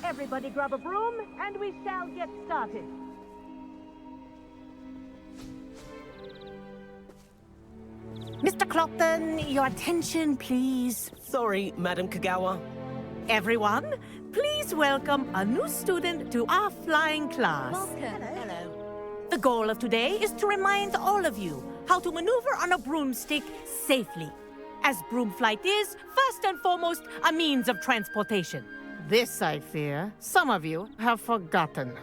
Everybody grab a broom, and we shall get started. Mr. Clopton, your attention, please. Sorry, Madam Kagawa. Everyone, please welcome a new student to our flying class. Welcome. Hello. The goal of today is to remind all of you how to maneuver on a broomstick safely, as broom flight is, first and foremost, a means of transportation. This, I fear, some of you have forgotten.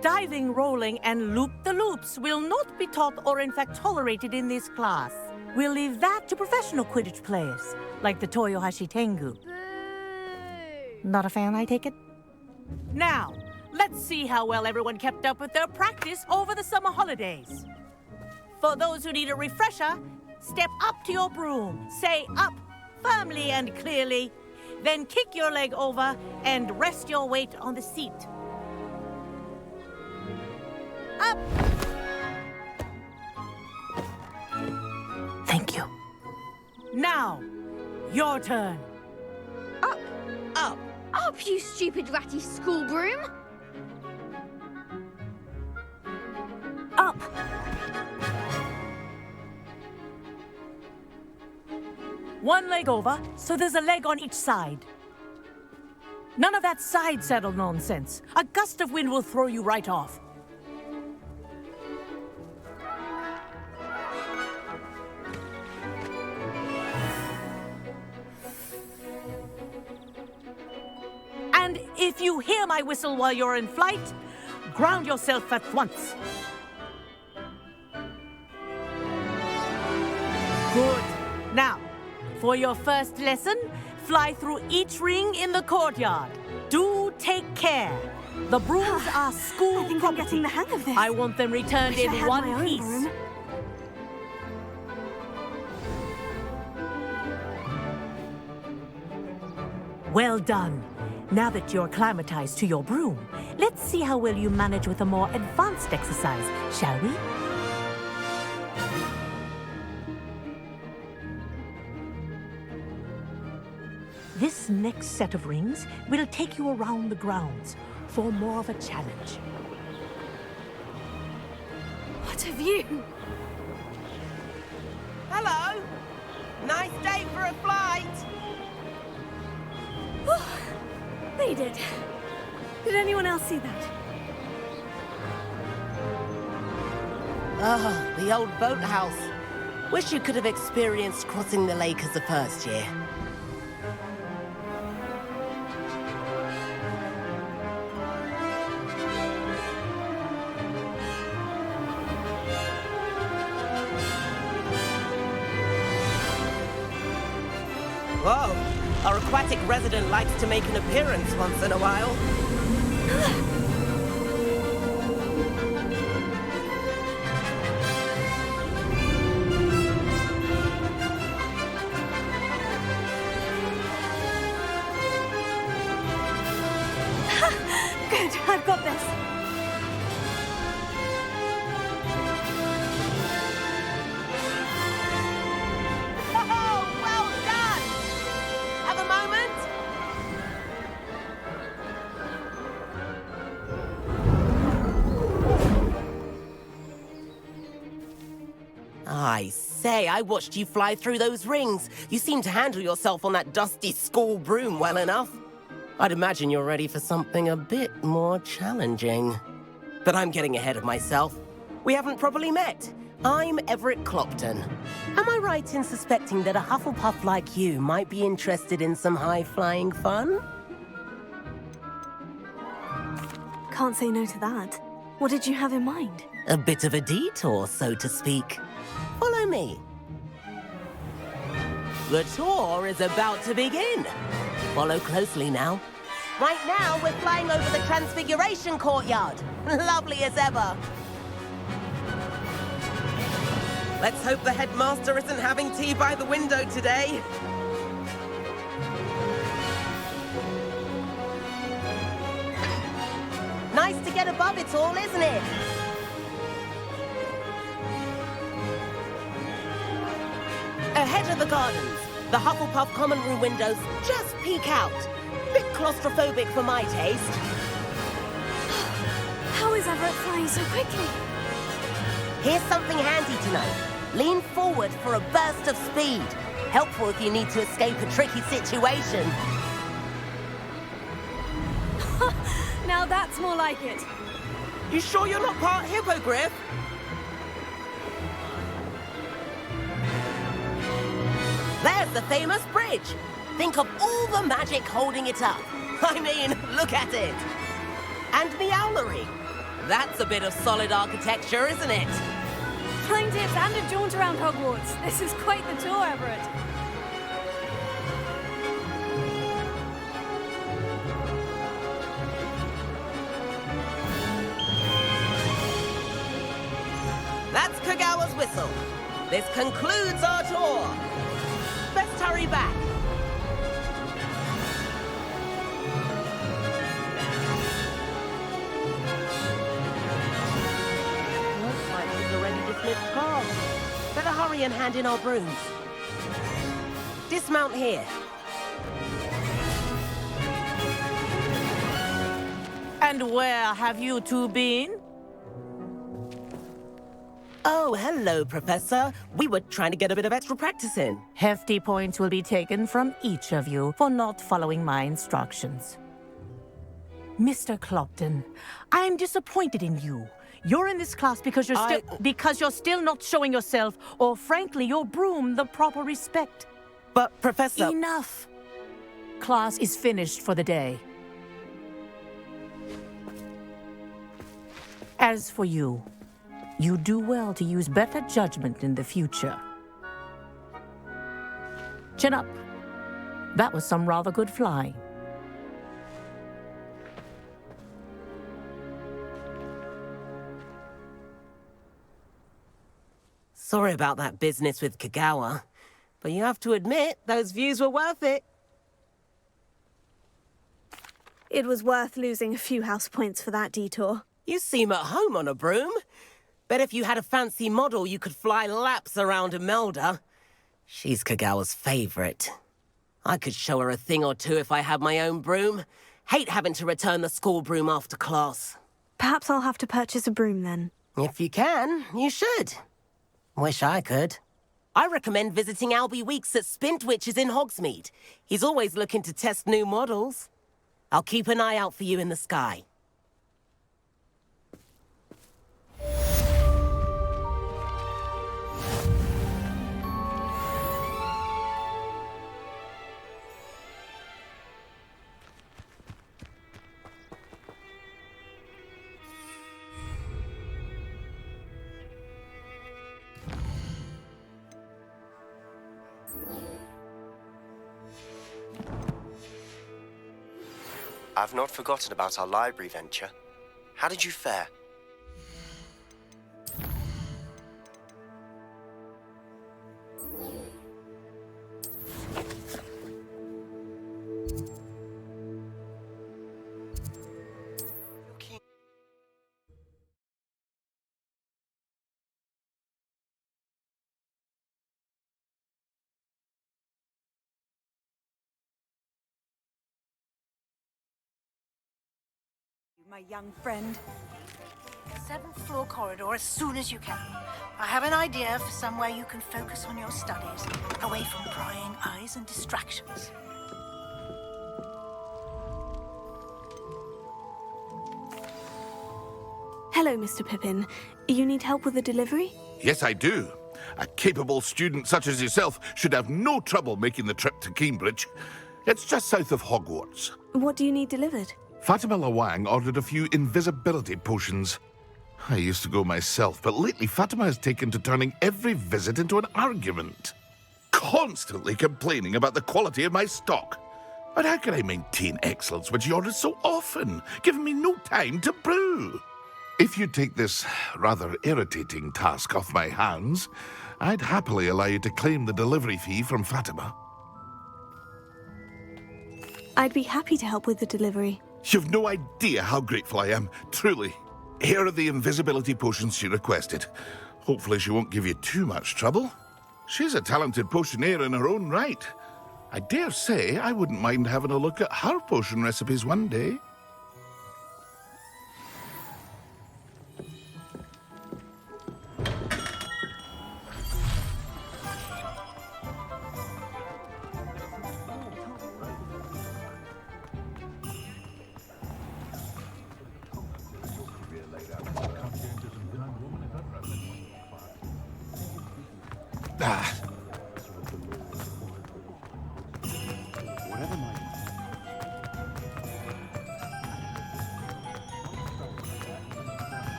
Diving, rolling, and loop-the-loops will not be taught or in fact tolerated in this class. We'll leave that to professional Quidditch players, like the Toyohashi Tengu. Boo! Not a fan, I take it? Now, let's see how well everyone kept up with their practice over the summer holidays. For those who need a refresher, step up to your broom, say up firmly and clearly, then kick your leg over and rest your weight on the seat. Up! Thank you. Now, your turn. Up! Up! Up, you stupid ratty school broom! Up! One leg over, so there's a leg on each side. None of that side saddle nonsense. A gust of wind will throw you right off. And if you hear my whistle while you're in flight, ground yourself at once. Good. Now, for your first lesson, fly through each ring in the courtyard. Do take care. The brooms are school property. I'm getting the hang of this. I want them returned Wish I in had one my own piece. broom. Well done. Now that you're acclimatized to your broom, let's see how well you manage with a more advanced exercise, shall we? This next set of rings will take you around the grounds for more of a challenge. What have you? Hello! Nice day for a flight! They did. Did anyone else see that? Ah, the old boathouse. Wish you could have experienced crossing the lake as a first year. Whoa! Our aquatic resident likes to make an appearance once in a while. Good, I've got this. Oh, well done! Have a moment? I say, I watched you fly through those rings. You seem to handle yourself on that dusty school broom well enough. I'd imagine you're ready for something a bit more challenging. But I'm getting ahead of myself. We haven't properly met. I'm Everett Clopton. Am I right in suspecting that a Hufflepuff like you might be interested in some high-flying fun? Can't say no to that. What did you have in mind? A bit of a detour, so to speak. Follow me. The tour is about to begin. Follow closely now. Right now, we're flying over the Transfiguration Courtyard. Lovely as ever. Let's hope the headmaster isn't having tea by the window today. Nice to get above it all, isn't it? Ahead of the gardens, the Hufflepuff common room windows just peek out. Bit claustrophobic for my taste. How is Everett flying so quickly? Here's something handy to know. Lean forward for a burst of speed. Helpful if you need to escape a tricky situation. Now that's more like it. You sure you're not part hippogriff? There's the famous bridge. Think of all the magic holding it up. I mean, look at it. And the owlery. That's a bit of solid architecture, isn't it? Flying tips and a jaunt around Hogwarts. This is quite the tour, Everett. That's Kagawa's whistle. This concludes our tour. Let's hurry back. Looks like we're ready to flip cars. Better hurry and hand in our brooms. Dismount here. And where have you two been? Oh, hello, Professor. We were trying to get a bit of extra practice in. Hefty points will be taken from each of you for not following my instructions. Mr. Clopton, I'm disappointed in you. You're in this class because you're still not showing yourself, or frankly, your broom the proper respect. But, Professor... Enough. Class is finished for the day. As for you, you do well to use better judgment in the future. Chin up. That was some rather good flying. Sorry about that business with Kagawa, but you have to admit, those views were worth it. It was worth losing a few house points for that detour. You seem at home on a broom. Bet if you had a fancy model, you could fly laps around Imelda. She's Kagawa's favorite. I could show her a thing or two if I had my own broom. Hate having to return the school broom after class. Perhaps I'll have to purchase a broom then. If you can, you should. Wish I could. I recommend visiting Albie Weeks at Spintwitches in Hogsmeade. He's always looking to test new models. I'll keep an eye out for you in the sky. I've not forgotten about our library venture. How did you fare? My young friend. 7th floor corridor as soon as you can. I have an idea for somewhere you can focus on your studies, away from prying eyes and distractions. Hello, Mr. Pippin. You need help with the delivery? Yes, I do. A capable student such as yourself should have no trouble making the trip to Cambridge. It's just south of Hogwarts. What do you need delivered? Fatima Lawang ordered a few invisibility potions. I used to go myself, but lately Fatima has taken to turning every visit into an argument. Constantly complaining about the quality of my stock. But how can I maintain excellence when she orders so often, giving me no time to brew? If you take this rather irritating task off my hands, I'd happily allow you to claim the delivery fee from Fatima. I'd be happy to help with the delivery. You've no idea how grateful I am, truly. Here are the invisibility potions she requested. Hopefully she won't give you too much trouble. She's a talented potioneer in her own right. I dare say I wouldn't mind having a look at her potion recipes one day. Ah.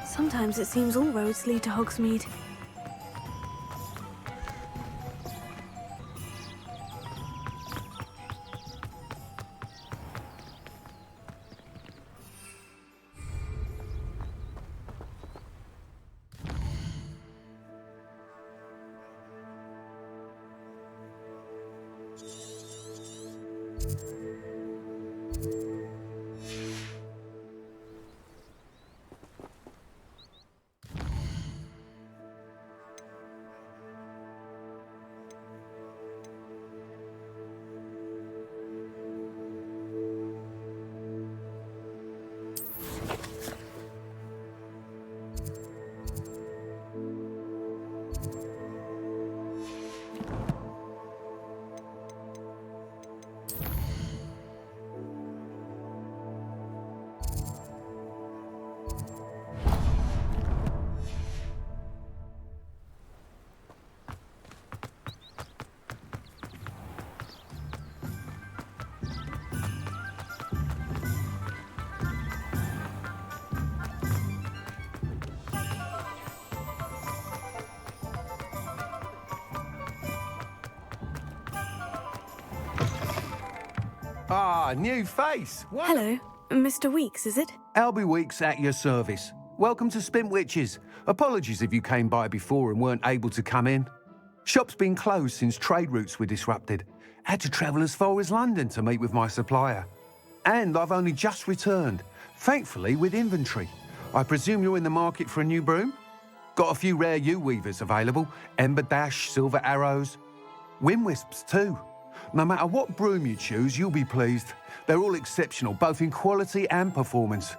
Sometimes it seems all roads lead to Hogsmeade. Ah, new face. What? Hello, Mr. Weeks, is it? Albie Weeks at your service. Welcome to Spintwitches. Apologies if you came by before and weren't able to come in. Shop's been closed since trade routes were disrupted. Had to travel as far as London to meet with my supplier. And I've only just returned, thankfully with inventory. I presume you're in the market for a new broom? Got a few rare U-weavers available. Ember Dash, Silver Arrows. Wind Wisps too. No matter what broom you choose, you'll be pleased. They're all exceptional, both in quality and performance.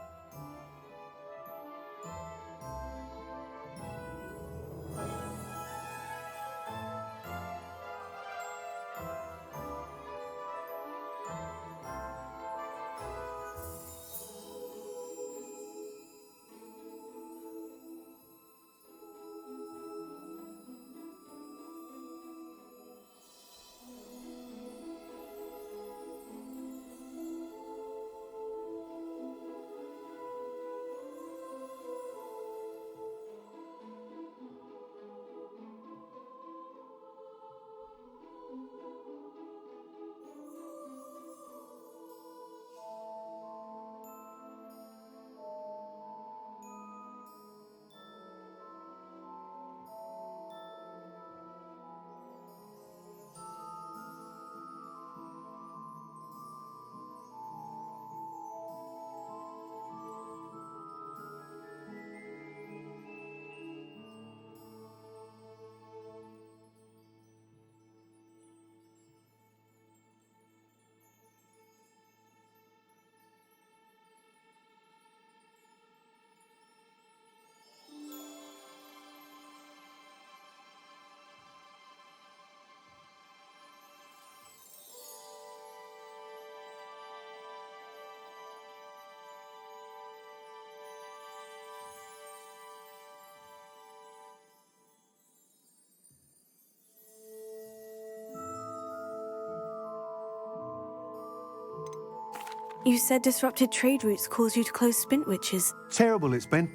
You said disrupted trade routes caused you to close Spintwitches. Terrible it's been.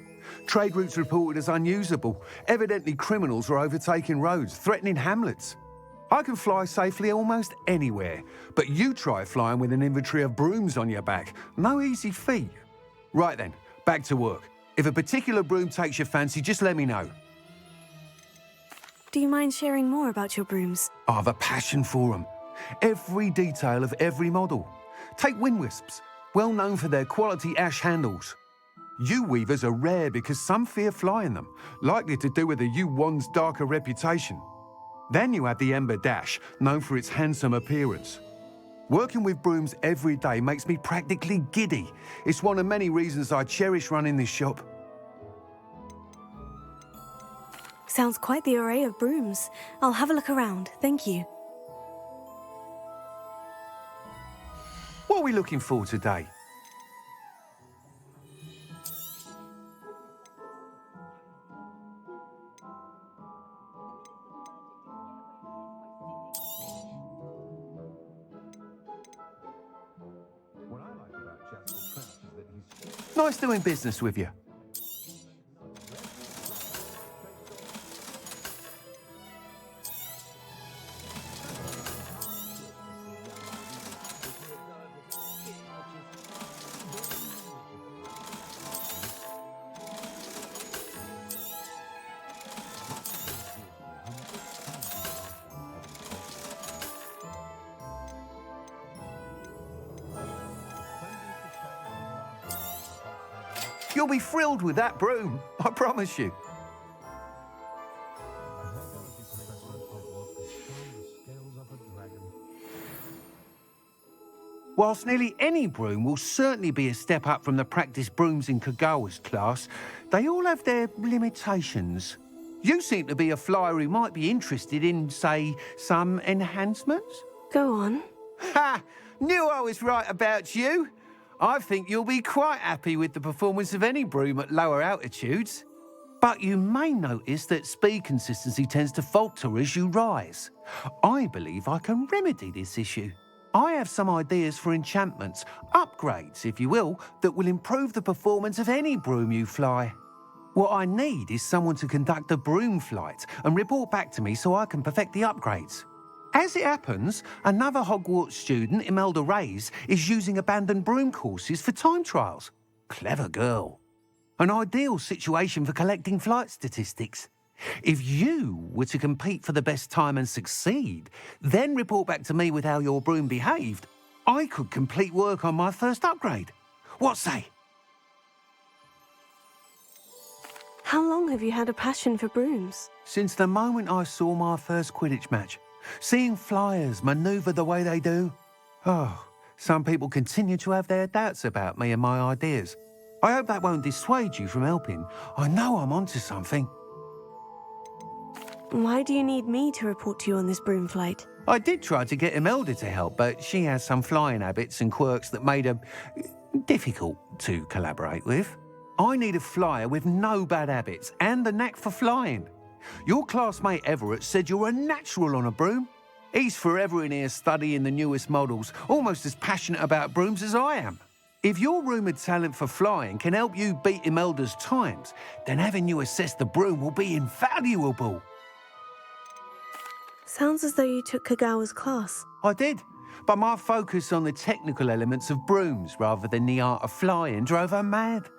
Trade routes reported as unusable. Evidently criminals were overtaking roads, threatening hamlets. I can fly safely almost anywhere, but you try flying with an inventory of brooms on your back. No easy feat. Right then, back to work. If a particular broom takes your fancy, just let me know. Do you mind sharing more about your brooms? I have a passion for them. Every detail of every model. Take Wind Wisps, well known for their quality ash handles. U-weavers are rare because some fear flying them, likely to do with the U-wand's darker reputation. Then you have the Ember Dash, known for its handsome appearance. Working with brooms every day makes me practically giddy. It's one of many reasons I cherish running this shop. Sounds quite the array of brooms. I'll have a look around, thank you. What are we looking for today? Nice doing business with you. You'll be thrilled with that broom, I promise you. Whilst nearly any broom will certainly be a step up from the practice brooms in Kagawa's class, they all have their limitations. You seem to be a flyer who might be interested in, say, some enhancements? Go on. Ha! Knew I was right about you. I think you'll be quite happy with the performance of any broom at lower altitudes. But you may notice that speed consistency tends to falter as you rise. I believe I can remedy this issue. I have some ideas for enchantments, upgrades, if you will, that will improve the performance of any broom you fly. What I need is someone to conduct a broom flight and report back to me so I can perfect the upgrades. As it happens, another Hogwarts student, Imelda Reyes, is using abandoned broom courses for time trials. Clever girl. An ideal situation for collecting flight statistics. If you were to compete for the best time and succeed, then report back to me with how your broom behaved, I could complete work on my first upgrade. What say? How long have you had a passion for brooms? Since the moment I saw my first Quidditch match. Seeing flyers manoeuvre the way they do. Oh, some people continue to have their doubts about me and my ideas. I hope that won't dissuade you from helping. I know I'm onto something. Why do you need me to report to you on this broom flight? I did try to get Imelda to help, but she has some flying habits and quirks that made her difficult to collaborate with. I need a flyer with no bad habits and the knack for flying. Your classmate Everett said you're a natural on a broom. He's forever in here studying the newest models, almost as passionate about brooms as I am. If your rumoured talent for flying can help you beat Imelda's times, then having you assess the broom will be invaluable. Sounds as though you took Kagawa's class. I did, but my focus on the technical elements of brooms rather than the art of flying drove her mad.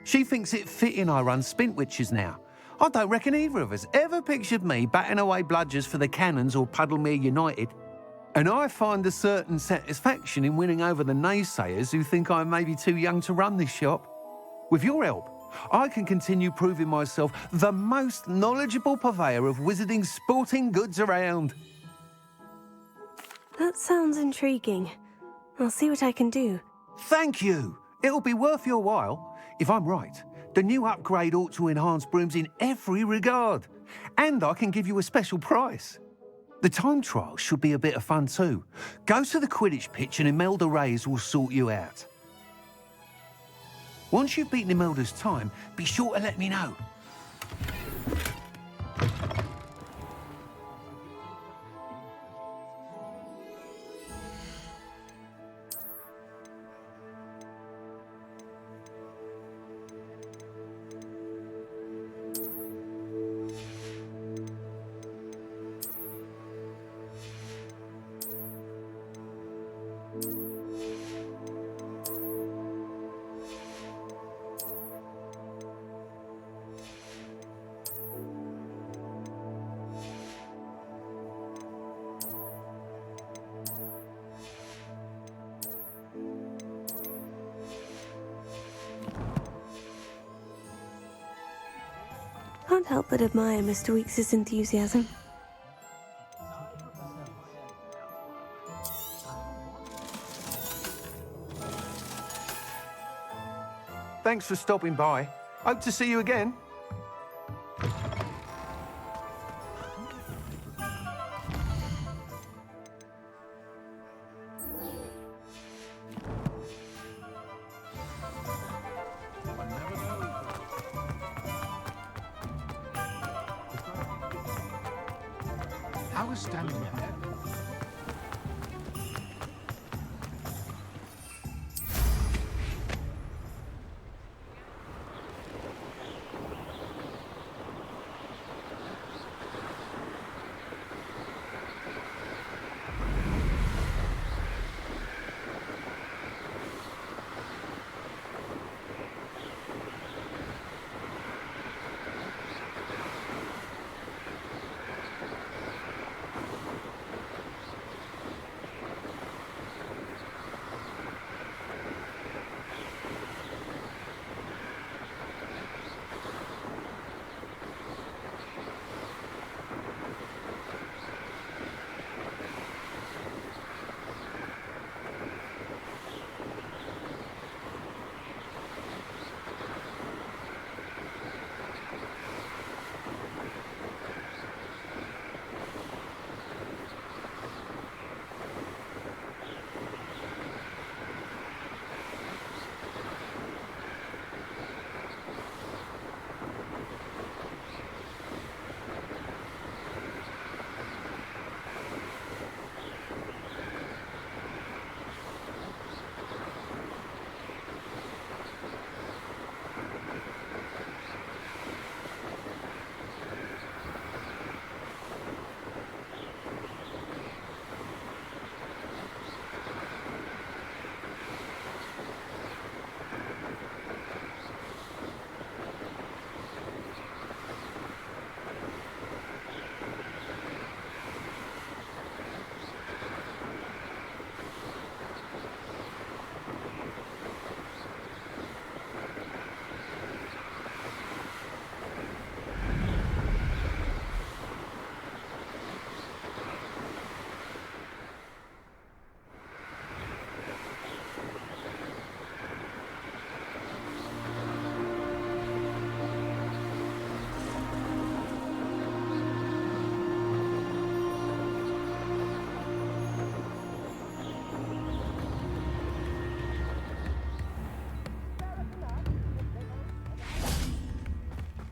She thinks it fitting I run Spintwitches now. I don't reckon either of us ever pictured me batting away bludgers for the Cannons or Puddlemere United. And I find a certain satisfaction in winning over the naysayers who think I may be too young to run this shop. With your help, I can continue proving myself the most knowledgeable purveyor of wizarding sporting goods around. That sounds intriguing. I'll see what I can do. Thank you. It'll be worth your while. If I'm right, the new upgrade ought to enhance brooms in every regard. And I can give you a special price. The time trial should be a bit of fun too. Go to the Quidditch pitch and Imelda Reyes will sort you out. Once you've beaten Imelda's time, be sure to let me know. Can't help but admire Mr. Weekes' enthusiasm. Thanks for stopping by. Hope to see you again. I was standing there.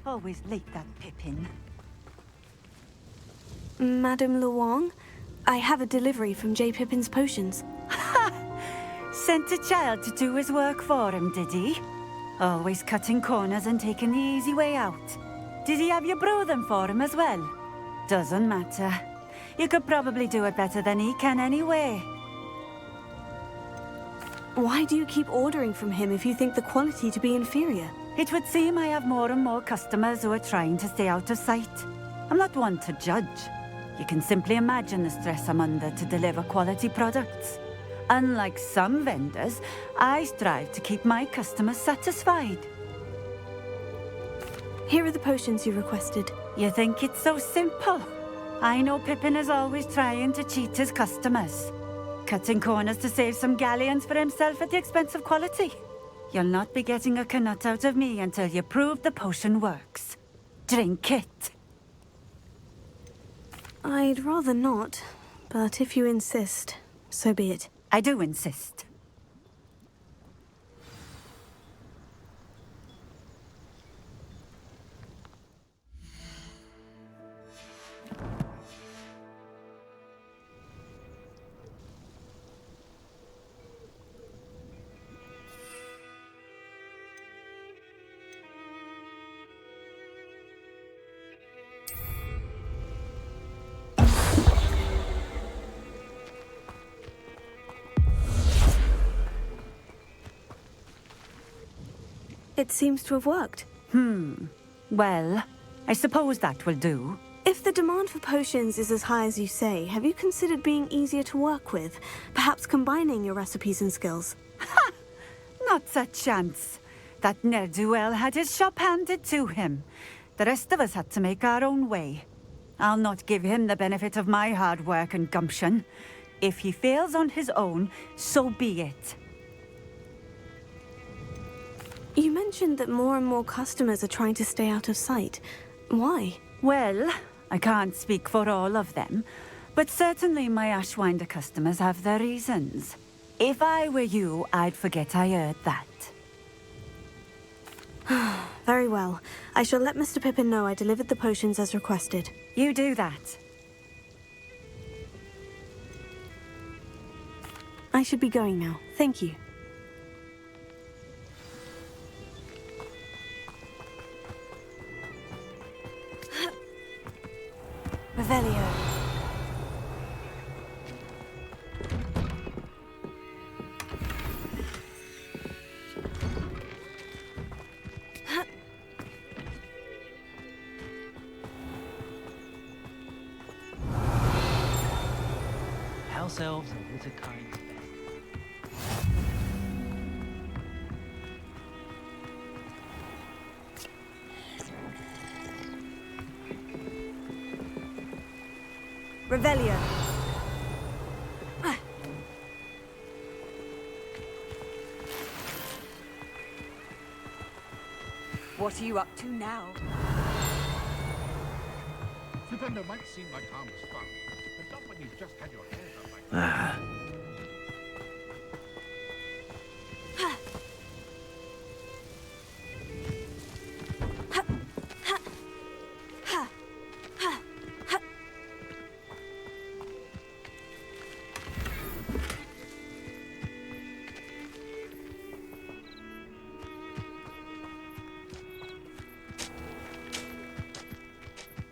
Always late, that Pippin. Madame Luong, I have a delivery from J. Pippin's potions. Sent a child to do his work for him, did he? Always cutting corners and taking the easy way out. Did he have you brew them for him as well? Doesn't matter. You could probably do it better than he can anyway. Why do you keep ordering from him if you think the quality to be inferior? It would seem I have more and more customers who are trying to stay out of sight. I'm not one to judge. You can simply imagine the stress I'm under to deliver quality products. Unlike some vendors, I strive to keep my customers satisfied. Here are the potions you requested. You think it's so simple? I know Pippin is always trying to cheat his customers. Cutting corners to save some galleons for himself at the expense of quality. You'll not be getting a canut out of me until you prove the potion works. Drink it. I'd rather not, but if you insist, so be it. I do insist. It seems to have worked. Well, I suppose that will do. If the demand for potions is as high as you say, have you considered being easier to work with? Perhaps combining your recipes and skills? Ha! Not a chance. That ne'er-do-well had his shop handed to him. The rest of us had to make our own way. I'll not give him the benefit of my hard work and gumption. If he fails on his own, so be it. You mentioned that more and more customers are trying to stay out of sight. Why? Well, I can't speak for all of them, but certainly my Ashwinder customers have their reasons. If I were you, I'd forget I heard that. Very well. I shall let Mr. Pippin know I delivered the potions as requested. You do that. I should be going now. Thank you. Revelio. House elves and wizard kinds best. Revelio. What are you up to now? Flippendo might seem like harmless fun, but not when you've just had your hair done like that.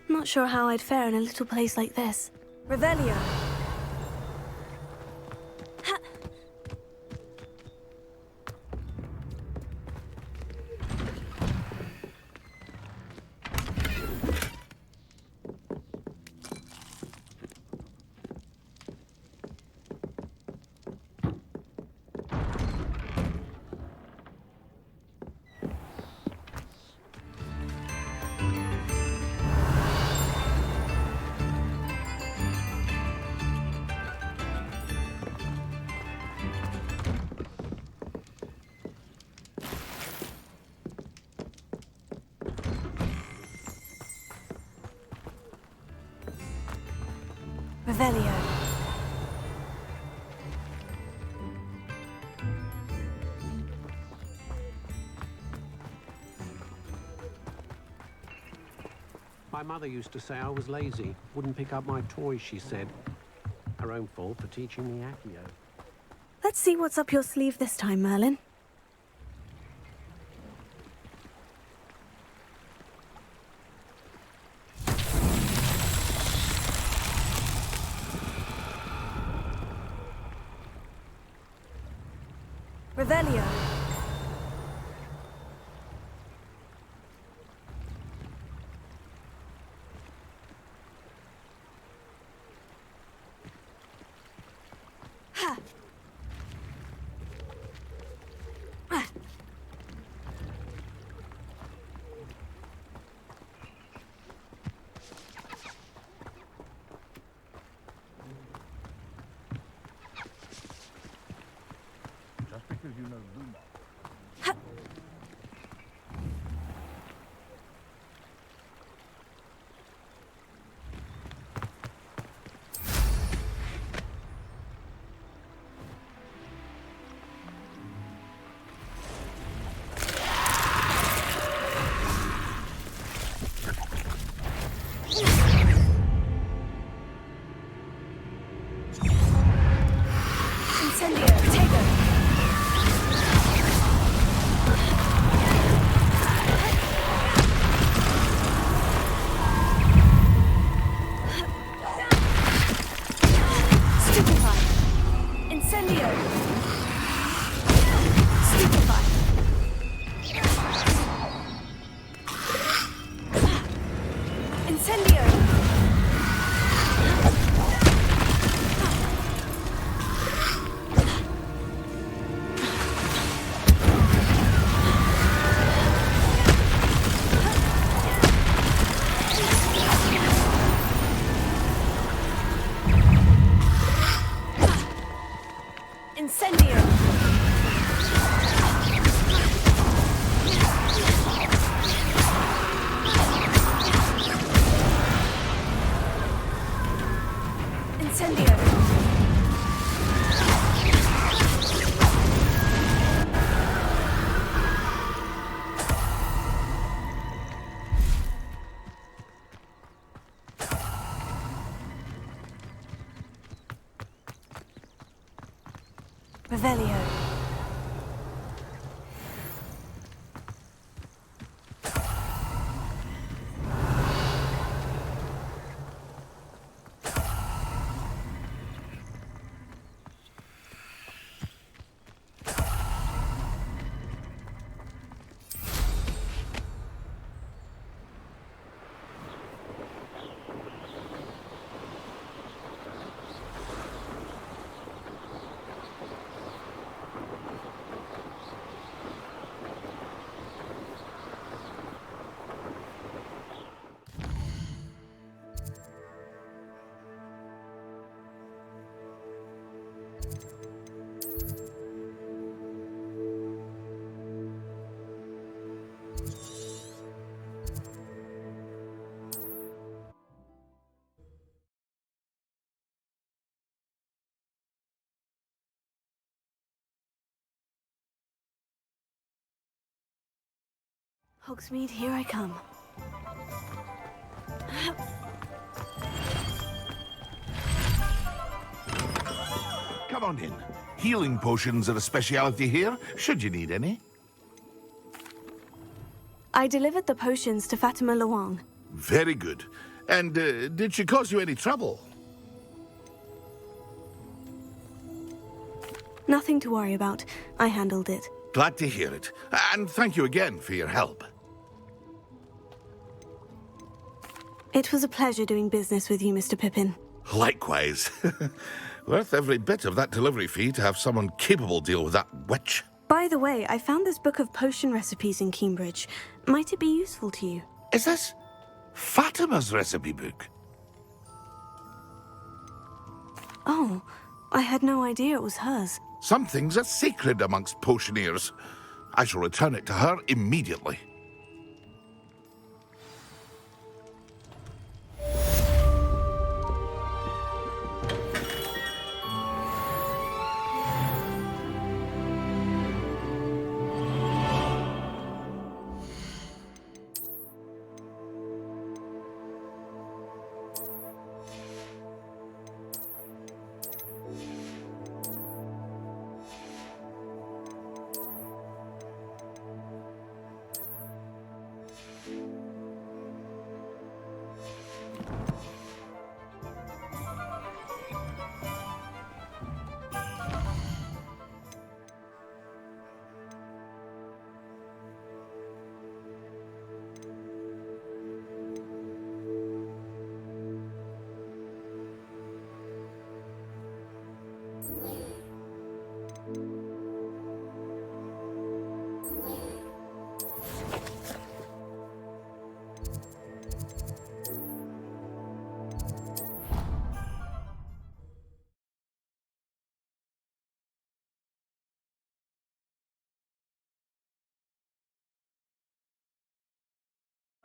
Not sure how I'd fare in a little place like this. Revelio. Revelio. My mother used to say I was lazy, wouldn't pick up my toys, she said. Her own fault for teaching me Accio. Let's see what's up your sleeve this time, Merlin. Revelio. Ha. Just because you know Luma. Incendio. Take it. Incendio! Revelio. Hogsmeade, here I come. Come on in. Healing potions are a speciality here, should you need any. I delivered the potions to Fatima Luang. Very good. And did she cause you any trouble? Nothing to worry about. I handled it. Glad to hear it. And thank you again for your help. It was a pleasure doing business with you, Mr. Pippin. Likewise. Worth every bit of that delivery fee to have someone capable deal with that witch. By the way, I found this book of potion recipes in Cambridge. Might it be useful to you? Is this Fatima's recipe book? Oh, I had no idea it was hers. Some things are sacred amongst potioneers. I shall return it to her immediately.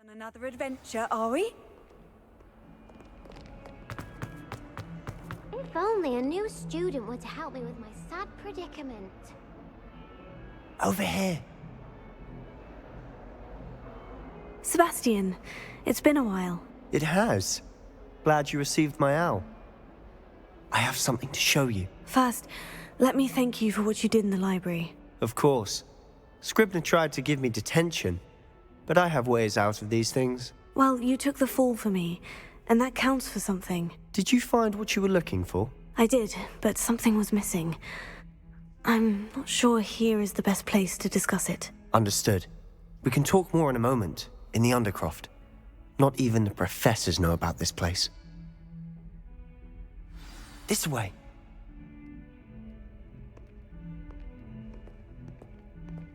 On another adventure, are we? If only a new student were to help me with my sad predicament. Over here. Sebastian, it's been a while. It has. Glad you received my owl. I have something to show you. First, let me thank you for what you did in the library. Of course. Scribner tried to give me detention, but I have ways out of these things. Well, you took the fall for me, and that counts for something. Did you find what you were looking for? I did, but something was missing. I'm not sure here is the best place to discuss it. Understood. We can talk more in a moment, in the Undercroft. Not even the professors know about this place. This way.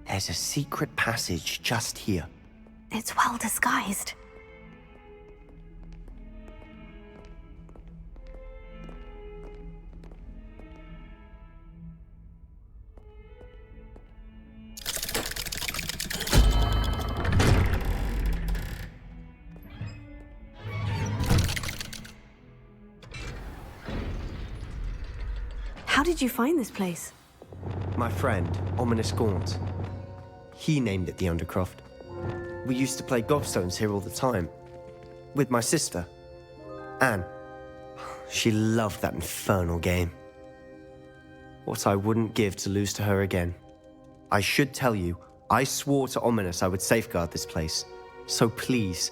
There's a secret passage just here. It's well disguised. How did you find this place? My friend, Ominous Gaunt. He named it the Undercroft. We used to play gobstones here all the time. With my sister, Anne. She loved that infernal game. What I wouldn't give to lose to her again. I should tell you, I swore to Ominous I would safeguard this place. So please,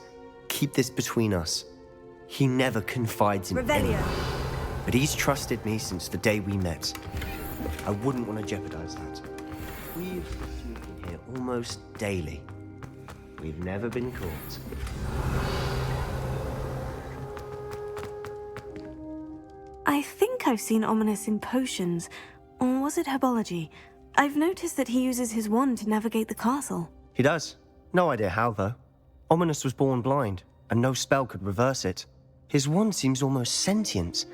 keep this between us. He never confides in anyone. But he's trusted me since the day we met. I wouldn't want to jeopardize that. We used to sneak in here almost daily. We've never been caught. I think I've seen Ominous in potions. Or was it herbology? I've noticed that he uses his wand to navigate the castle. He does. No idea how, though. Ominous was born blind, and no spell could reverse it. His wand seems almost sentient.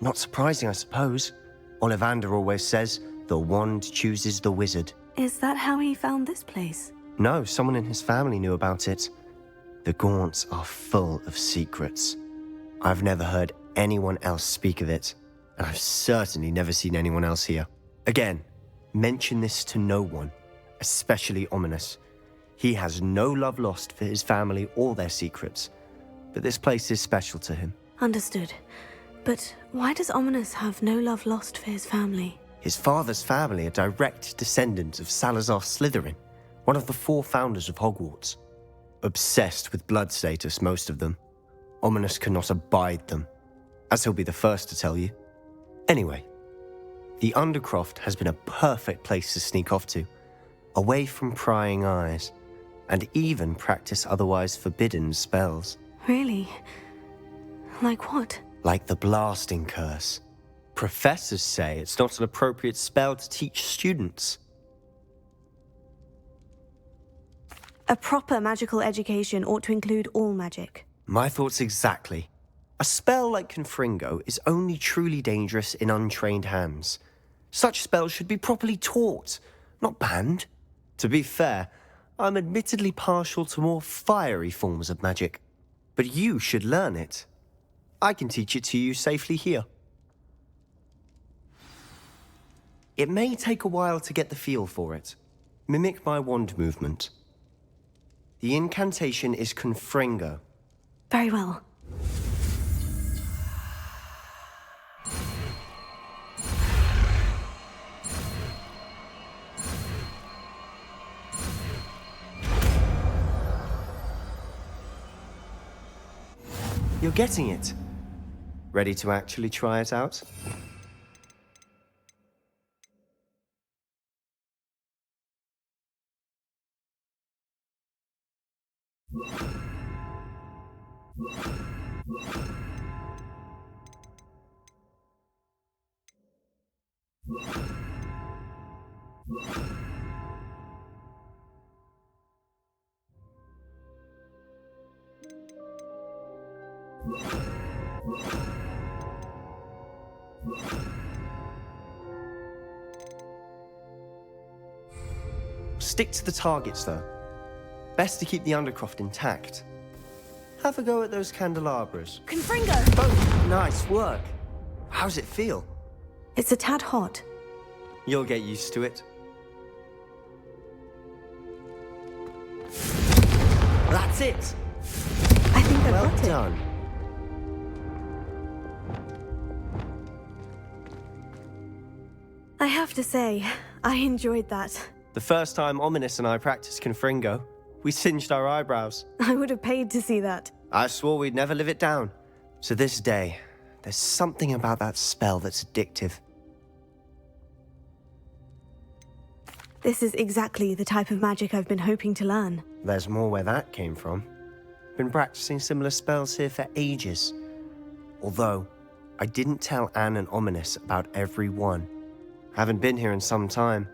Not surprising, I suppose. Ollivander always says, the wand chooses the wizard. Is that how he found this place? No, someone in his family knew about it. The Gaunts are full of secrets. I've never heard anyone else speak of it, and I've certainly never seen anyone else here. Again, mention this to no one, especially Ominous. He has no love lost for his family or their secrets, but this place is special to him. Understood. But why does Ominous have no love lost for his family? His father's family are direct descendants of Salazar Slytherin, one of the 4 founders of Hogwarts. Obsessed with blood status, most of them. Ominous cannot abide them, as he'll be the first to tell you. Anyway, the Undercroft has been a perfect place to sneak off to, away from prying eyes, and even practice otherwise forbidden spells. Really? Like what? Like the blasting curse. Professors say it's not an appropriate spell to teach students. A proper magical education ought to include all magic. My thoughts exactly. A spell like Confringo is only truly dangerous in untrained hands. Such spells should be properly taught, not banned. To be fair, I'm admittedly partial to more fiery forms of magic. But you should learn it. I can teach it to you safely here. It may take a while to get the feel for it. Mimic my wand movement. The incantation is Confringo. Very well. You're getting it. Ready to actually try it out? Stick to the targets, though. Best to keep the Undercroft intact. Have a go at those candelabras. Confringo! Oh, nice work. How's it feel? It's a tad hot. You'll get used to it. That's it! I think I well got it. done. I have to say, I enjoyed that. The first time Ominous and I practiced Confringo, we singed our eyebrows. I would have paid to see that. I swore we'd never live it down. To this day, there's something about that spell that's addictive. This is exactly the type of magic I've been hoping to learn. There's more where that came from. Been practicing similar spells here for ages. Although, I didn't tell Anne and Ominous about every one. Haven't been here in some time.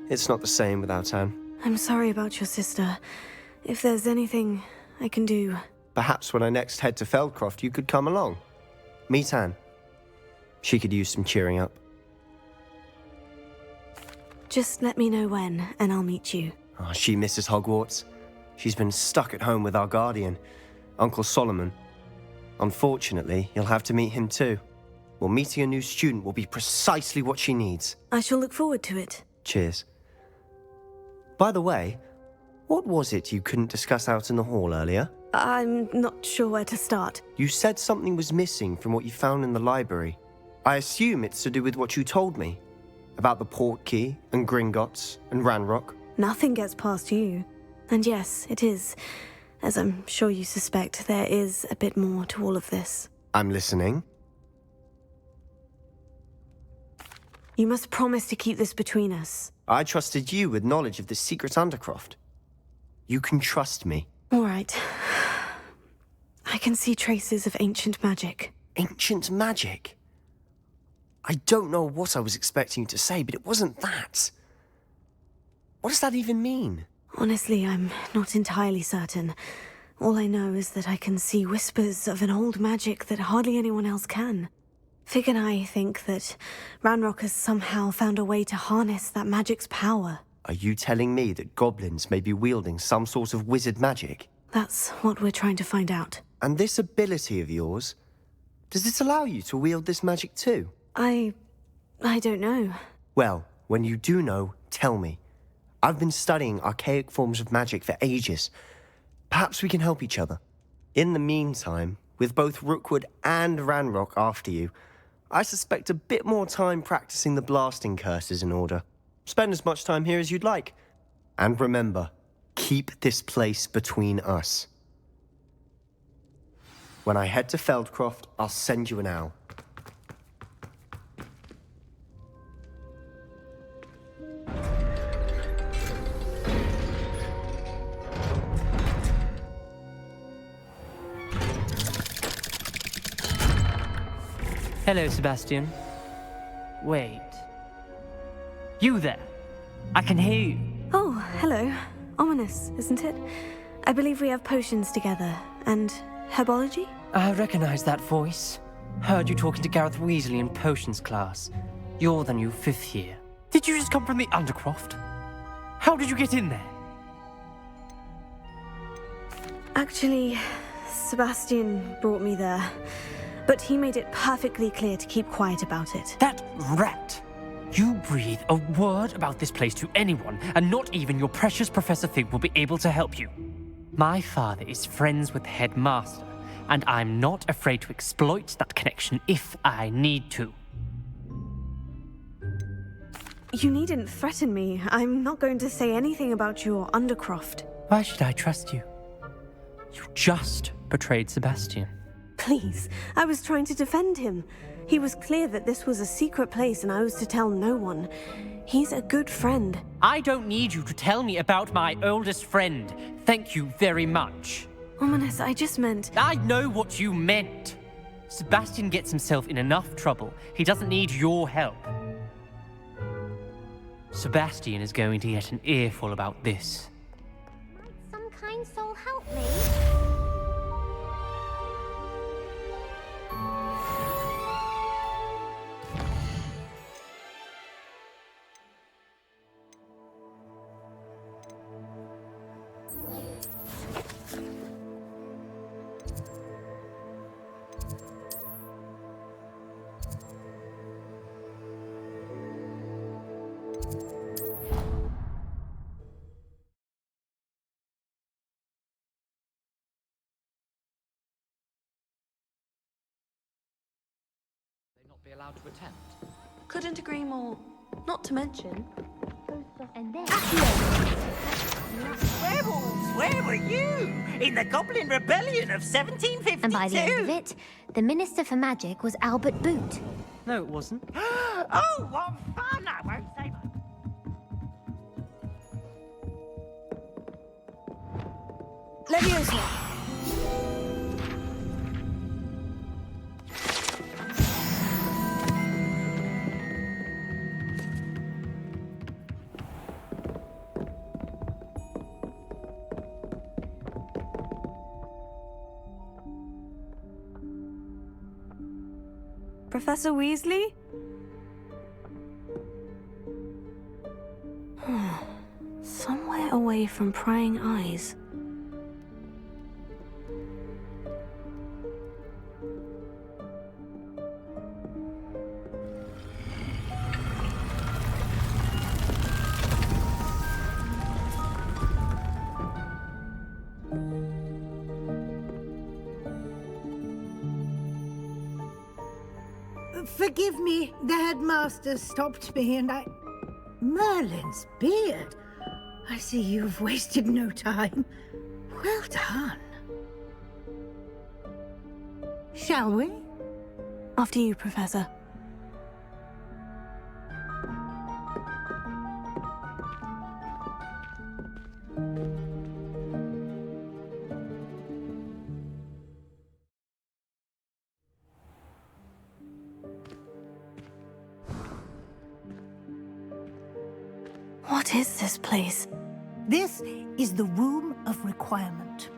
It's not the same without Anne. I'm sorry about your sister. If there's anything I can do... Perhaps when I next head to Feldcroft, you could come along. Meet Anne. She could use some cheering up. Just let me know when, and I'll meet you. Oh, she misses Hogwarts. She's been stuck at home with our guardian, Uncle Solomon. Unfortunately, you'll have to meet him too. Well, meeting a new student will be precisely what she needs. I shall look forward to it. Cheers. By the way, what was it you couldn't discuss out in the hall earlier? I'm not sure where to start. You said something was missing from what you found in the library. I assume it's to do with what you told me. About the Portkey and Gringotts and Ranrock. Nothing gets past you. And yes, it is. As I'm sure you suspect, there is a bit more to all of this. I'm listening. You must promise to keep this between us. I trusted you with knowledge of the secret Undercroft. You can trust me. All right. I can see traces of ancient magic. Ancient magic? I don't know what I was expecting you to say, but it wasn't that. What does that even mean? Honestly, I'm not entirely certain. All I know is that I can see whispers of an old magic that hardly anyone else can. Fig and I think that Ranrock has somehow found a way to harness that magic's power. Are you telling me that goblins may be wielding some sort of wizard magic? That's what we're trying to find out. And this ability of yours, does it allow you to wield this magic too? I don't know. Well, when you do know, tell me. I've been studying archaic forms of magic for ages. Perhaps we can help each other. In the meantime, with both Rookwood and Ranrock after you, I suspect a bit more time practicing the blasting curses in order. Spend as much time here as you'd like. And remember, keep this place between us. When I head to Feldcroft, I'll send you an owl. Hello, Sebastian. Wait. You there? I can hear you. Oh, hello. Ominous, isn't it? I believe we have potions together. And herbology? I recognize that voice. Heard you talking to Gareth Weasley in potions class. You're the new 5th year. Did you just come from the Undercroft? How did you get in there? Actually, Sebastian brought me there. But he made it perfectly clear to keep quiet about it. That rat! You breathe a word about this place to anyone, and not even your precious Professor Fig will be able to help you. My father is friends with the headmaster, and I'm not afraid to exploit that connection if I need to. You needn't threaten me. I'm not going to say anything about your Undercroft. Why should I trust you? You just betrayed Sebastian. Please, I was trying to defend him. He was clear that this was a secret place and I was to tell no one. He's a good friend. I don't need you to tell me about my oldest friend. Thank you very much. Ominous, I just meant... I know what you meant. Sebastian gets himself in enough trouble. He doesn't need your help. Sebastian is going to get an earful about this. Might some kind soul help me? Be allowed to attend. Couldn't agree more. Not to mention... And then... Werewolves, where were you? In the Goblin Rebellion of 1752? And by the end of it, the Minister for Magic was Albert Boot. No, it wasn't. Oh, what fun! I won't say much. Leviosa! Professor Weasley? Somewhere away from prying eyes. Forgive me, the headmaster stopped me and I... Merlin's beard. I see you've wasted no time. Well done. Shall we? After you, Professor. What is this place? This is the Room of Requirement.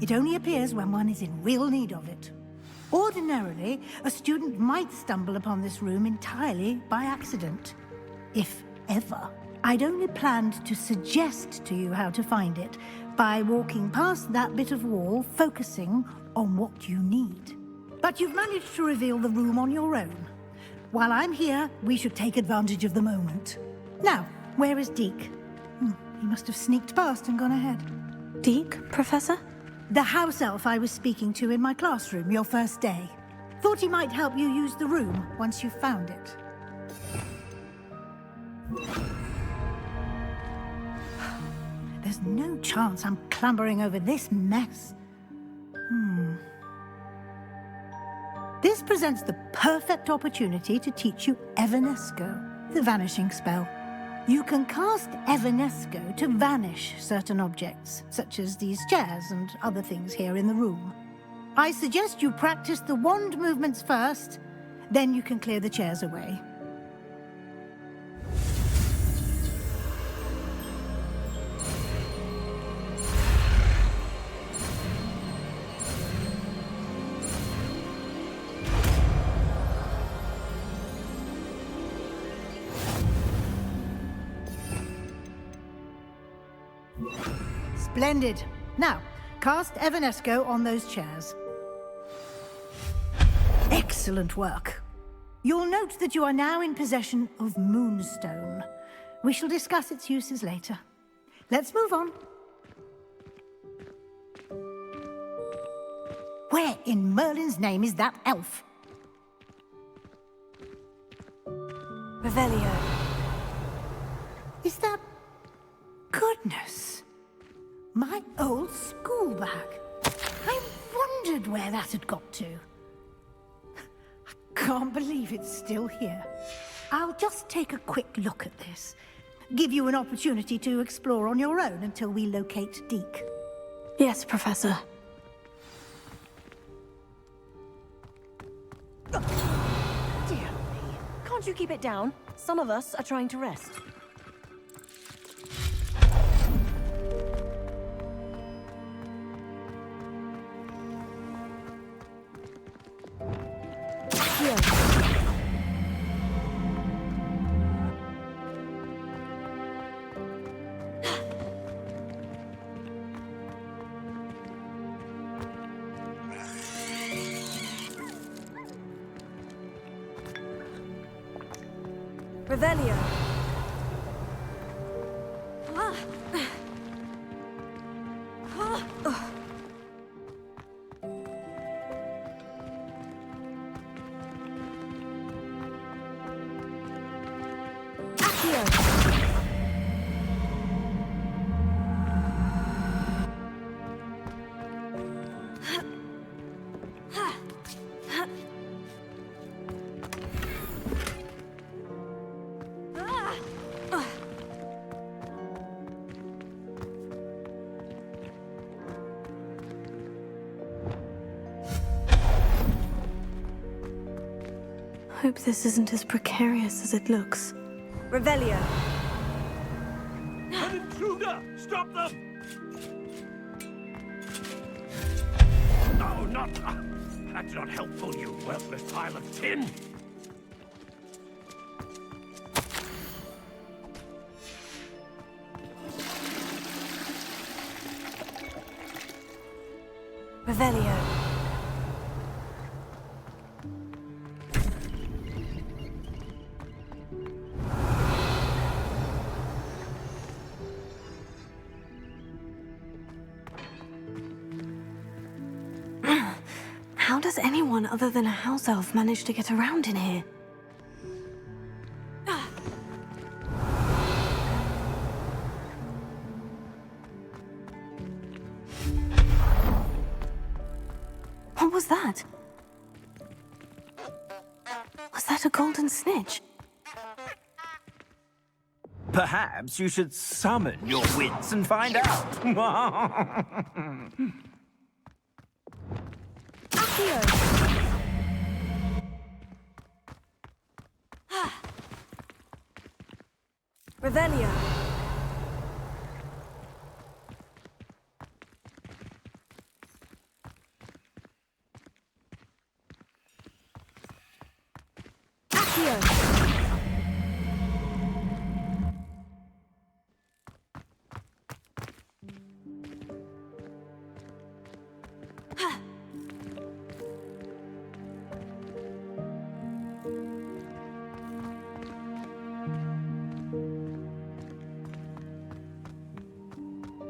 It only appears when one is in real need of it. Ordinarily, a student might stumble upon this room entirely by accident, if ever. I'd only planned to suggest to you how to find it by walking past that bit of wall, focusing on what you need. But you've managed to reveal the room on your own. While I'm here, we should take advantage of the moment. Now, where is Deke? He must have sneaked past and gone ahead. Deke, Professor? The house elf I was speaking to in my classroom your first day. Thought he might help you use the room once you found it. There's no chance I'm clambering over this mess. This presents the perfect opportunity to teach you Evanesco, the vanishing spell. You can cast Evanesco to vanish certain objects, such as these chairs and other things here in the room. I suggest you practice the wand movements first, then you can clear the chairs away. Splendid. Now, cast Evanesco on those chairs. Excellent work. You'll note that you are now in possession of Moonstone. We shall discuss its uses later. Let's move on. Where in Merlin's name is that elf? Revelio. Is that... Goodness. My old school bag. I wondered where that had got to. I can't believe it's still here. I'll just take a quick look at this. Give you an opportunity to explore on your own until we locate Deke. Yes, Professor. Dear me. Can't you keep it down? Some of us are trying to rest. Revelio. Hope this isn't as precarious as it looks. Revelio. An intruder! Stop them! No, not... that's not helpful, you worthless pile of tin! Revelio. How does anyone anyone other than a house elf managed to get around in here? What was that? Was that a golden snitch? Perhaps you should summon your wits and find out. Revelio.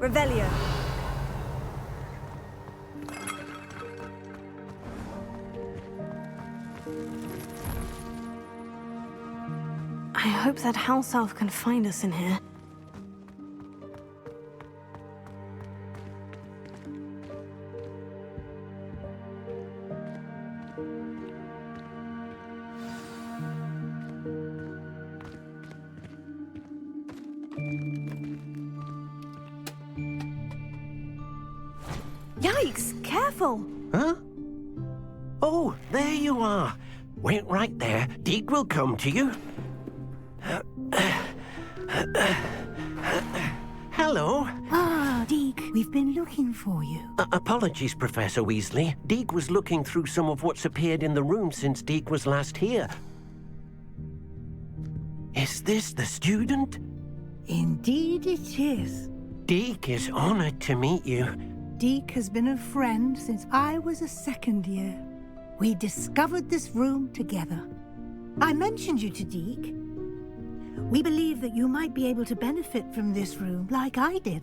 Revelio. I hope that house elf can find us in here. Yikes! Careful! Huh? Oh, there you are. Wait right there. Deke will come to you. Hello. Ah, Deke, we've been looking for you. Apologies, Professor Weasley. Deke was looking through some of what's appeared in the room since Deke was last here. Is this the student? Indeed it is. Deke is honored to meet you. Deke has been a friend since I was a second year. We discovered this room together. I mentioned you to Deke. We believe that you might be able to benefit from this room like I did.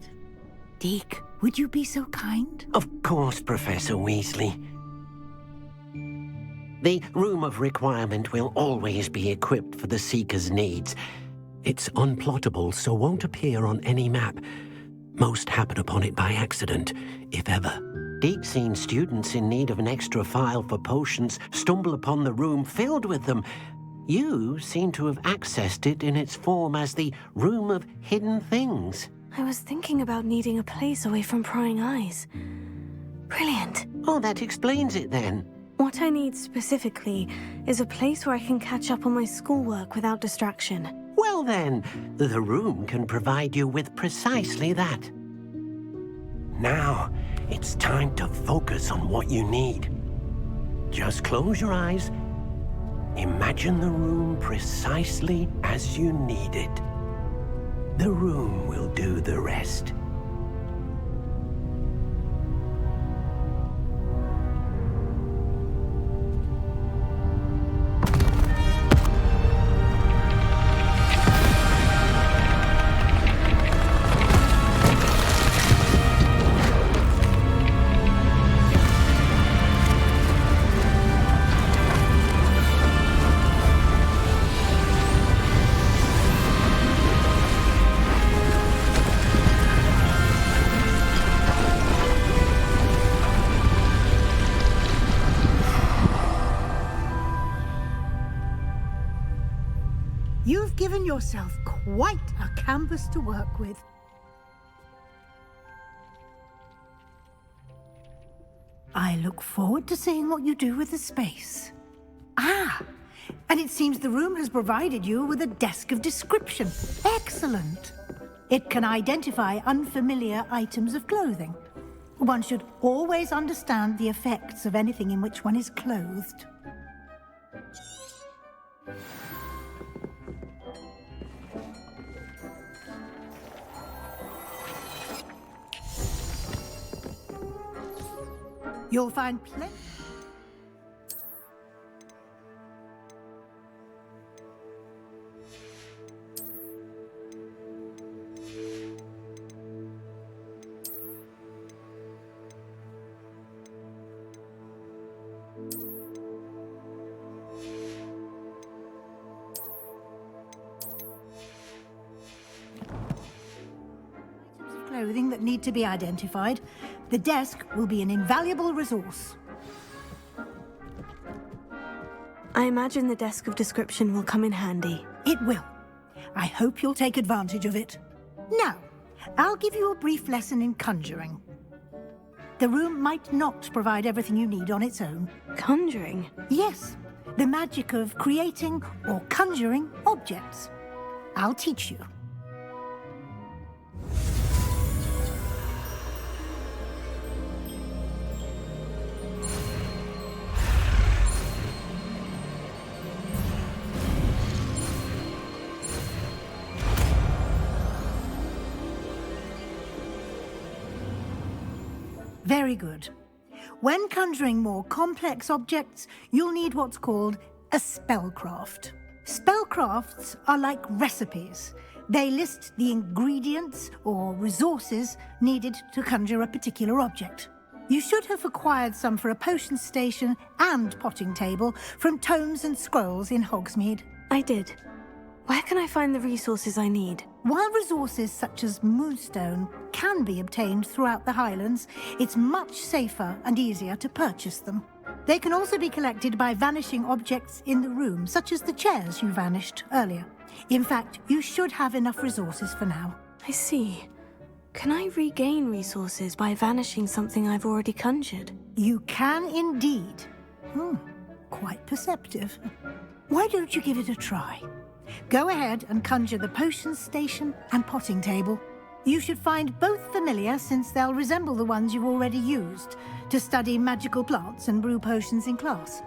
Deke, would you be so kind? Of course, Professor Weasley. The Room of Requirement will always be equipped for the Seeker's needs. It's unplottable, so won't appear on any map. Most happen upon it by accident, if ever. Deke's seen students in need of an extra file for potions stumble upon the room filled with them. You seem to have accessed it in its form as the Room of Hidden Things. I was thinking about needing a place away from prying eyes. Brilliant. Oh, that explains it then. What I need specifically is a place where I can catch up on my schoolwork without distraction. Well then, the room can provide you with precisely that. Now, it's time to focus on what you need. Just close your eyes. Imagine the room precisely as you need it. The room will do the rest. You've given yourself quite a canvas to work with. I look forward to seeing what you do with the space. Ah, and it seems the room has provided you with a desk of description. Excellent. It can identify unfamiliar items of clothing. One should always understand the effects of anything in which one is clothed. You'll find plenty. clothing that need to be identified, the desk will be an invaluable resource. I imagine the desk of description will come in handy. It will. I hope you'll take advantage of it. Now, I'll give you a brief lesson in conjuring. The room might not provide everything you need on its own. Conjuring? Yes, the magic of creating or conjuring objects. I'll teach you. Very good. When conjuring more complex objects, you'll need what's called a spellcraft. Spellcrafts are like recipes. They list the ingredients or resources needed to conjure a particular object. You should have acquired some for a potion station and potting table from tomes and scrolls in Hogsmeade. I did. Where can I find the resources I need? While resources such as moonstone can be obtained throughout the Highlands, it's much safer and easier to purchase them. They can also be collected by vanishing objects in the room, such as the chairs you vanished earlier. In fact, you should have enough resources for now. I see. Can I regain resources by vanishing something I've already conjured? You can indeed. Quite perceptive. Why don't you give it a try? Go ahead and conjure the potion station and potting table. You should find both familiar, since they'll resemble the ones you've already used to study magical plants and brew potions in class.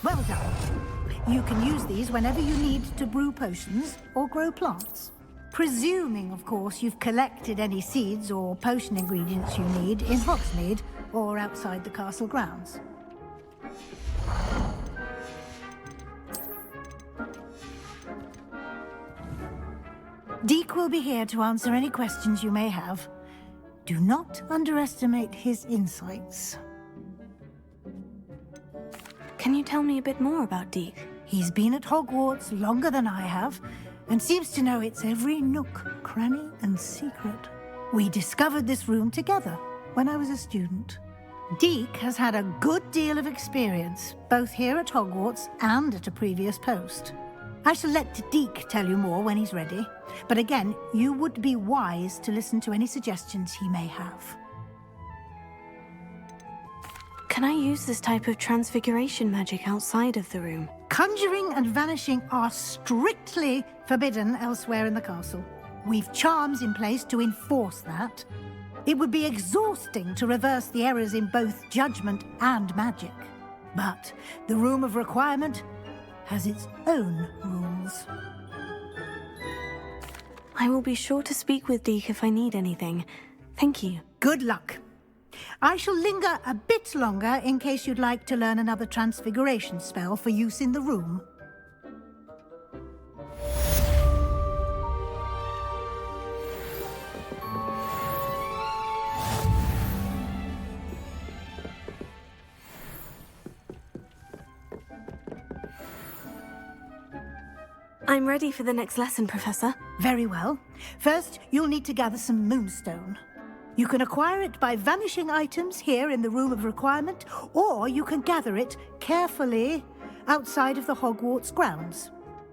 Well done. You can use these whenever you need to brew potions or grow plants. Presuming, of course, you've collected any seeds or potion ingredients you need in Hogsmeade or outside the castle grounds. Deek will be here to answer any questions you may have. Do not underestimate his insights. Can you tell me a bit more about Deek? He's been at Hogwarts longer than I have, and seems to know its every nook, cranny, and secret. We discovered this room together when I was a student. Deek has had a good deal of experience, both here at Hogwarts and at a previous post. I shall let Deek tell you more when he's ready, but again, you would be wise to listen to any suggestions he may have. Can I use this type of transfiguration magic outside of the room? Conjuring and vanishing are strictly forbidden elsewhere in the castle. We've charms in place to enforce that. It would be exhausting to reverse the errors in both judgment and magic. But the Room of Requirement has its own rules. I will be sure to speak with Deek if I need anything. Thank you. Good luck. I shall linger a bit longer in case you'd like to learn another transfiguration spell for use in the room. I'm ready for the next lesson, Professor. Very well. First, you'll need to gather some moonstone. You can acquire it by vanishing items here in the Room of Requirement, or you can gather it carefully outside of the Hogwarts grounds.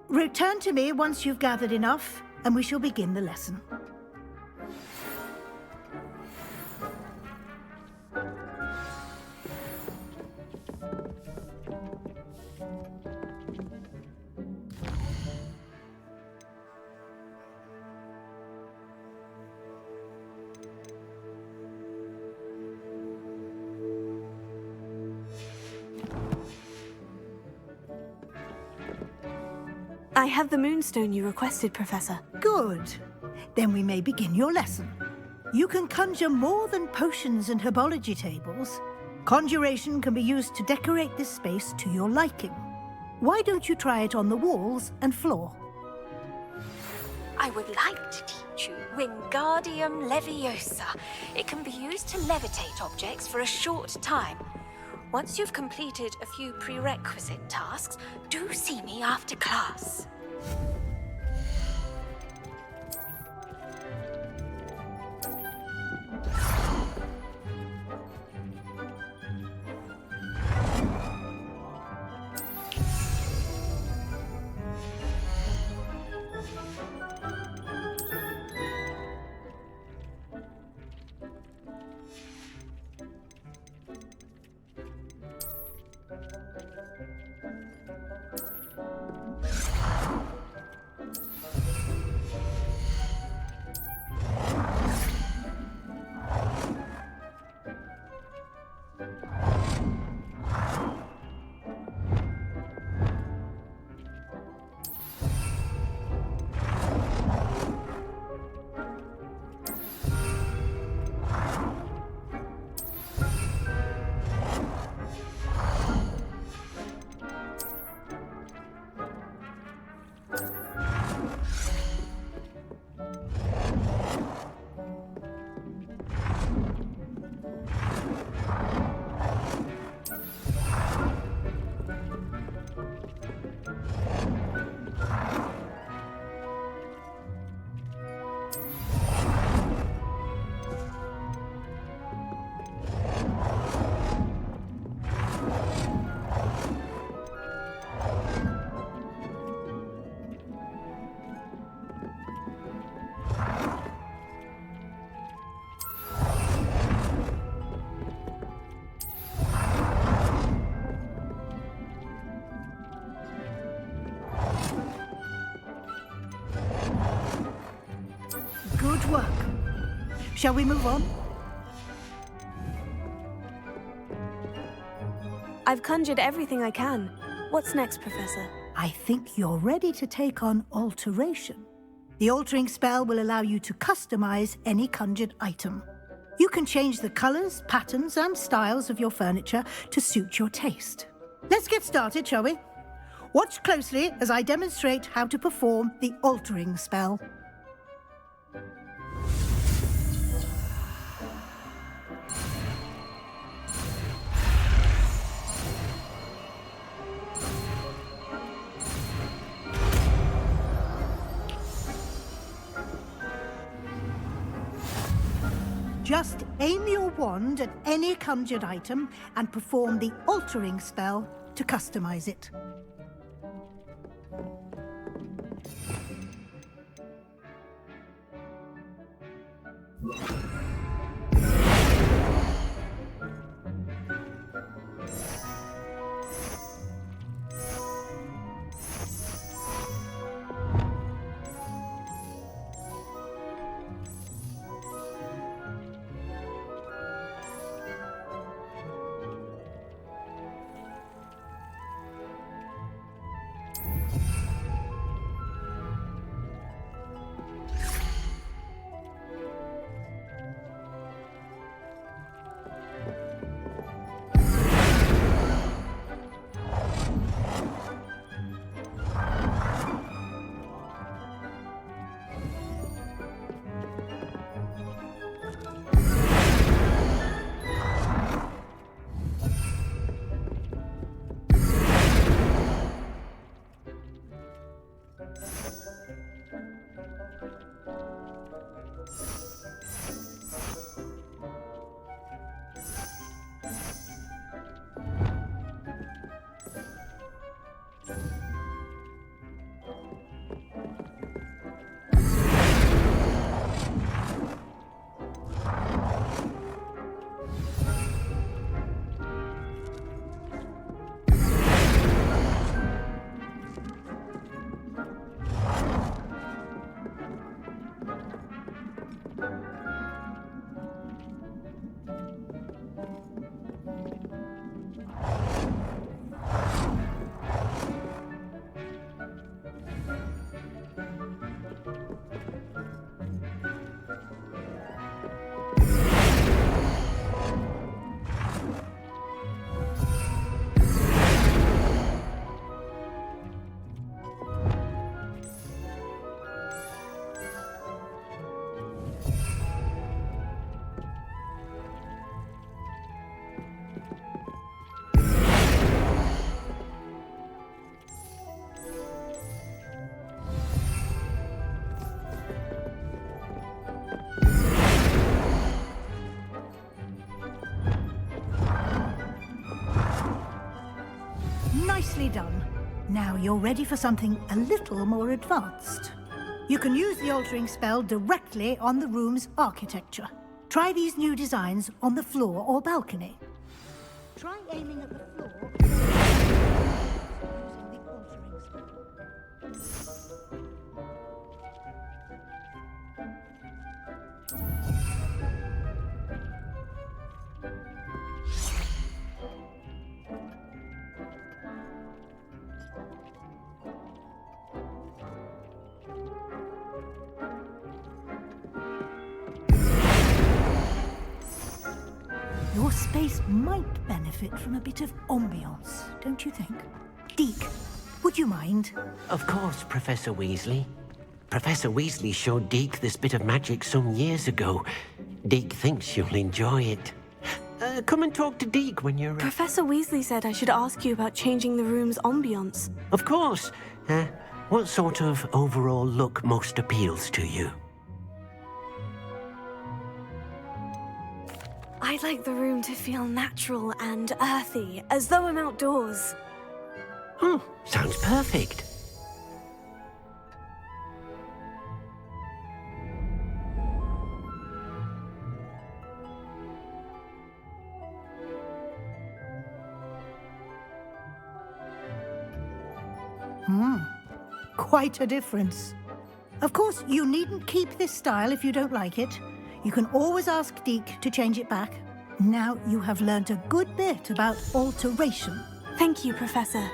Return to me once you've gathered enough, and we shall begin the lesson. I have the moonstone you requested, Professor. Good. Then we may begin your lesson. You can conjure more than potions and herbology tables. Conjuration can be used to decorate this space to your liking. Why don't you try it on the walls and floor? I would like to teach you Wingardium Leviosa. It can be used to levitate objects for a short time. Once you've completed a few prerequisite tasks, do see me after class. Good work. Shall we move on? I've conjured everything I can. What's next, Professor? I think you're ready to take on alteration. The altering spell will allow you to customize any conjured item. You can change the colors, patterns, and styles of your furniture to suit your taste. Let's get started, shall we? Watch closely as I demonstrate how to perform the altering spell. Just aim your wand at any conjured item and perform the altering spell to customize it. Nicely done. Now you're ready for something a little more advanced. You can use the altering spell directly on the room's architecture. Try these new designs on the floor or balcony. Try aiming at the floor using the altering spell. Your space might benefit from a bit of ambiance, don't you think? Deke, would you mind? Of course, Professor Weasley. Professor Weasley showed Deke this bit of magic some years ago. Deke thinks you'll enjoy it. Come and talk to Deke when you're... Professor Weasley said I should ask you about changing the room's ambience. Of course. What sort of overall look most appeals to you? I'd like the room to feel natural and earthy, as though I'm outdoors. Oh, sounds perfect. Quite a difference. Of course, you needn't keep this style if you don't like it. You can always ask Deke to change it back. Now you have learned a good bit about alteration. Thank you, Professor.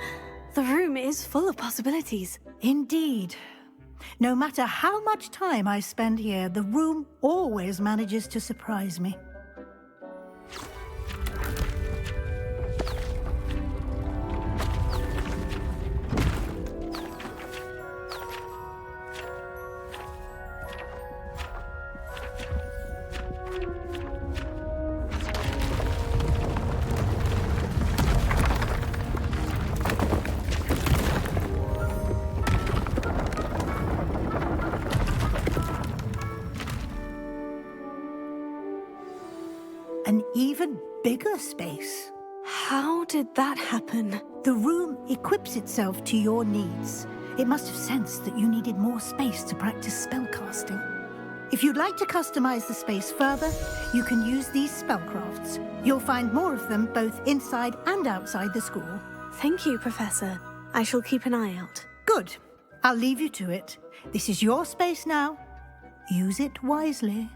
The room is full of possibilities. Indeed. No matter how much time I spend here, the room always manages to surprise me. An even bigger space. How did that happen? The room equips itself to your needs. It must have sensed that you needed more space to practice spellcasting. If you'd like to customize the space further, you can use these spellcrafts. You'll find more of them both inside and outside the school. Thank you, Professor. I shall keep an eye out. Good. I'll leave you to it. This is your space now. Use it wisely.